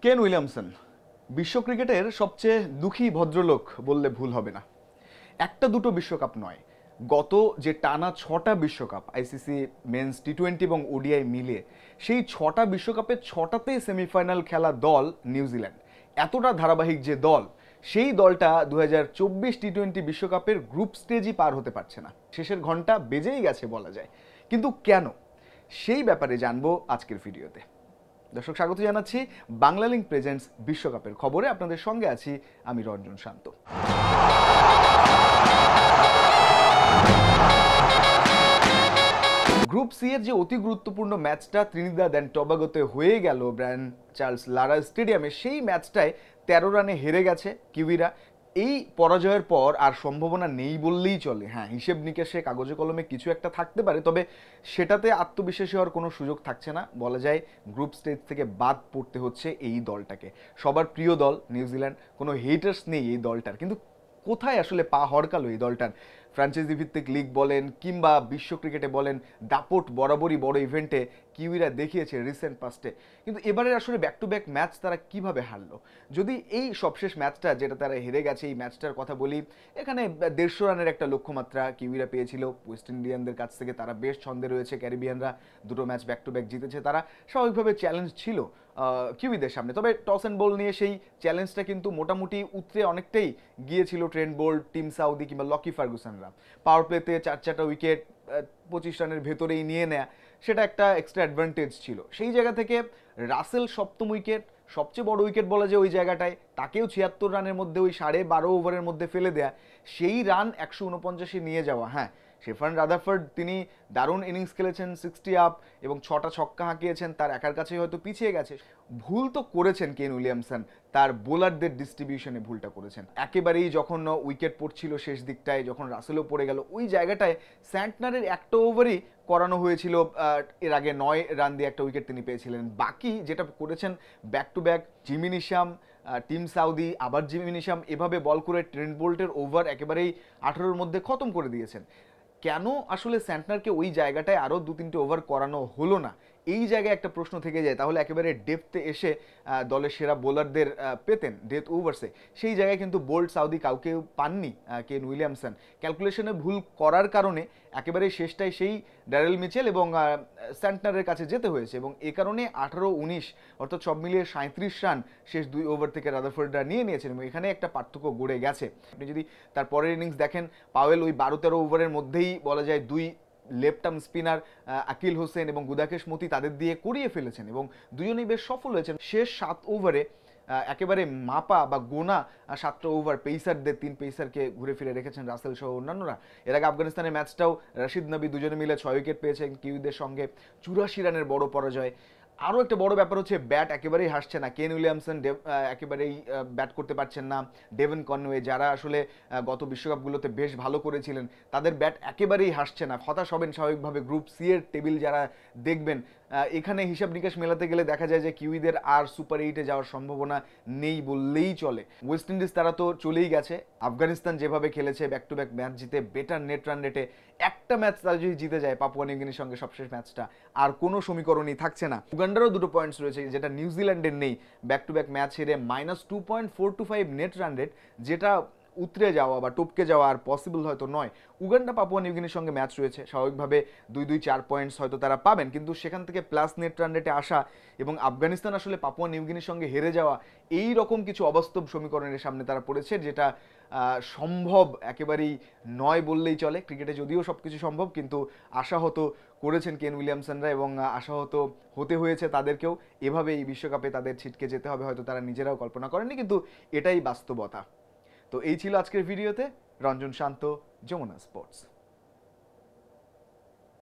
Kane Williamson বিশ্ব ক্রিকেটের সবচেয়ে দুঃখী ভদ্রলোক বললে ভুল হবে না। একটা দুটো বিশ্বকাপ নয়, গত যে টানা 6টা বিশ্বকাপ আইসিসি মেন্স টি20 এবং ওডিআই মিলিয়ে সেই 6টা বিশ্বকাপের 6টাতেই সেমিফাইনাল খেলা দল নিউজিল্যান্ড। এতটা ধারাবাহিক যে দল, সেই দলটা 2024 টি20 বিশ্বকাপের গ্রুপ স্টেজই পার হতে পারছে না। শেষের ঘন্টা বেজেই গেছে বলা যায়, কিন্তু কেন, সেই ব্যাপারে জানবো আজকের ভিডিওতে। দর্শক, স্বাগত জানাচ্ছি বাংলালিংক প্রেজেন্টস বিশ্বকাপের খবরে। আপনাদের সঙ্গে আছি আমি রঞ্জন শান্ত। গ্রুপ সি এর যে অতি গুরুত্বপূর্ণ ম্যাচটা ত্রিনিদাদ অ্যান্ড টবাগোতে হয়ে গেল ব্রায়ান চার্লস লারা স্টেডিয়ামে, সেই ম্যাচটায় 13 রানে হেরে গেছে কিউইরা। এই পরাজয়ের পর আর সম্ভাবনা নেই বললেই চলে। হ্যাঁ, হিসেব নিকেশে কাগজে কলমে কিছু একটা থাকতে পারে, তবে সেটাতে আত্মবিশ্বাসী হওয়ার কোনো সুযোগ থাকছে না। বলা যায় গ্রুপ স্টেজ থেকে বাদ পড়তে হচ্ছে এই দলটাকে। সবার প্রিয় দল নিউজিল্যান্ড, কোনো হেটার্স নেই এই দলটার, কিন্তু কোথায় আসলে পা হড়কালো এই দলটার? ফ্র্যাঞ্চাইজি ভিত্তিক লিগ বলেন কিংবা বিশ্ব ক্রিকেটে বলেন, দাপট বরাবরই বড় ইভেন্টে কিউইরা দেখিয়েছে রিসেন্ট পাস্টে। কিন্তু এবারের আসলে ব্যাক টু ব্যাক ম্যাচ তারা কিভাবে হারলো? যদি এই সবশেষ ম্যাচটা যেটা তারা হেরে গেছে, এই ম্যাচটার কথা বলি, এখানে 150 রানের একটা লক্ষ্যমাত্রা কিউইরা পেয়েছিল ওয়েস্ট ইন্ডিয়ানদের কাছ থেকে। তারা বেশ ছন্দে রয়েছে, ক্যারিবিয়ানরা দুটো ম্যাচ ব্যাক টু ব্যাক জিতেছে। তারা স্বাভাবিকভাবে চ্যালেঞ্জ ছিল কিউইদের সামনে, তবে টস অ্যান্ড বল নিয়ে সেই চ্যালেঞ্জটা কিন্তু মোটামুটি উতরে অনেকটাই গিয়েছিল ট্রেন্ট বোল্ট, টিম সাউদি কিংবা লকি ফার্গুসনরা। পাওয়ার প্লেতে 4-4টা উইকেট 25 রানের ভেতরেই নিয়ে নেয়া, সেটা একটা এক্সট্রা অ্যাডভান্টেজ ছিল। সেই জায়গা থেকে রাসেল 7ম উইকেট, সবচেয়ে বড় উইকেট বলা যায় ওই জায়গাটায়, তাকেও 76 রানের মধ্যে ওই 12.5 ওভারের মধ্যে ফেলে দেয়া, সেই রান 149-এ নিয়ে যাওয়া। হ্যাঁ, শেফান রাদারফোর্ড তিনি দারুণ ইনিংস খেলেছেন, 60 আপ এবং 6টা ছক্কা হাঁকিয়েছেন, তার একার কাছেই হয়তো পিছিয়ে গেছে। ভুল তো করেছেন কেন উইলিয়ামসন, তার বোলারদের ডিস্ট্রিবিউশনে ভুলটা করেছেন। একেবারেই যখন উইকেট পড়ছিল শেষ দিকটায়, যখন রাসেলও পড়ে গেল, ওই জায়গাটায় স্যান্টনারের একটা ওভারই করানো হয়েছিল। এর আগে 9 রান দিয়ে একটা উইকেট তিনি পেয়েছিলেন। বাকি যেটা করেছেন back to back, Jimmy Neesham, Tim Southee, আবার জিমি নিশাম, এভাবে বল করে ট্রেন্ট বোল্টের ওভার একেবারেই 18-র মধ্যে খতম করে দিয়েছেন। কেন আসলে স্যান্টনারকে ওই জায়গাটায় আরও 2-3টে ওভার করানো হলো না, এই জায়গায় একটা প্রশ্ন থেকে যায়। তাহলে একেবারে ডেপথে এসে দলের সেরা বোলারদের পেতেন ডেথ ওভার্সে। সেই জায়গায় কিন্তু বোল্ট, সাউদি কাউকেও পাননি কেন উইলিয়ামসন। ক্যালকুলেশনে ভুল করার কারণে একেবারে শেষটায় সেই ড্যারেল মিচেল এবং স্যান্টনারের কাছে যেতে হয়েছে, এবং এ কারণে 18-19 অর্থাৎ সব মিলিয়ে 37 রান শেষ 2 ওভার থেকে রাদারফোর্ডরা নিয়ে নিয়েছেন, এবং এখানে একটা পার্থক্য গড়ে গেছে। আপনি যদি তার পরের ইনিংস দেখেন, পাওয়েল ওই 12-13 ওভারের মধ্যেই বলা যায় 2 left arm spinner Aqil Hossain এবং গুদাকেশ মতি তাদের দিয়ে করিয়ে ফেলেছেন, এবং দুজনেই বেশ সফল হয়েছেন। শেষ 7 ওভারে একেবারে মাপা বা গোনা 7টা ওভার পেসারদের, 3 পেসারকে ঘুরে ফিরে রেখেছেন রাসেল সহ অন্যান্যরা। এর আগে আফগানিস্তানের ম্যাচটাও রশিদ নবী দুজনে মিলে 6 উইকেট পেয়েছেন কিউইদের সঙ্গে, 84 রানের বড় পরাজয়। আরও একটা বড় ব্যাপার হচ্ছে ব্যাট একেবারেই হাসছে না। কেন উইলিয়ামসন একেবারেই ব্যাট করতে পারছেন না। ডেভন কনওয়ে, যারা আসলে গত বিশ্বকাপগুলোতে বেশ ভালো করেছিলেন, তাদের ব্যাট একেবারেই হাসছে না। হতাশ হবেন স্বাভাবিকভাবে। গ্রুপ সি এর টেবিল যারা দেখবেন, এখানে হিসাব নিকাশ মেলাতে গেলে দেখা যায় যে কিউইদের আর সুপার 8-এ যাওয়ার সম্ভাবনা নেই বললেই চলে। ওয়েস্ট ইন্ডিজ তারা তো চলেই গেছে। আফগানিস্তান যেভাবে খেলেছে ব্যাক টু ব্যাক ম্যাচ জিতে, বেটার নেট রান রেটে, একটা ম্যাচ তারা যদি জিতে যায় পাপুয়া নিউগিনির সঙ্গে সবশেষ ম্যাচটা, আর কোনো সমীকরণই থাকছে না। উগান্ডারও 2টো পয়েন্টস রয়েছে যেটা নিউজিল্যান্ডের নেই। ব্যাক টু ব্যাক ম্যাচ হেরে -2.425 নেট রান রেট, যেটা উতরে যাওয়া বা টপকে যাওয়া আর পসিবল হয়তো নয়। উগান্ডা পাপুয়া নিউগিনির সঙ্গে ম্যাচ রয়েছে, স্বাভাবিকভাবে 2-4 পয়েন্টস হয়তো তারা পাবেন, কিন্তু সেখান থেকে প্লাস নেট রান রেটে আসা এবং আফগানিস্তান আসলে পাপুয়া নিউগিনির সঙ্গে হেরে যাওয়া, এই রকম কিছু অবাস্তব সমীকরণের সামনে তারা পড়েছে, যেটা সম্ভব একেবারেই নয় বললেই চলে। ক্রিকেটে যদিও সব কিছু সম্ভব, কিন্তু আশাহত করেছেন কেন উইলিয়ামসনরা, এবং আশাহত হতে হয়েছে তাদেরকেও। এভাবে এই বিশ্বকাপে তাদের ছিটকে যেতে হবে হয়তো তারা নিজেরাও কল্পনা করেননি, কিন্তু এটাই বাস্তবতা। তো এই ছিল আজকের ভিডিওতে। রঞ্জন শান্ত, যমুনা স্পোর্টস।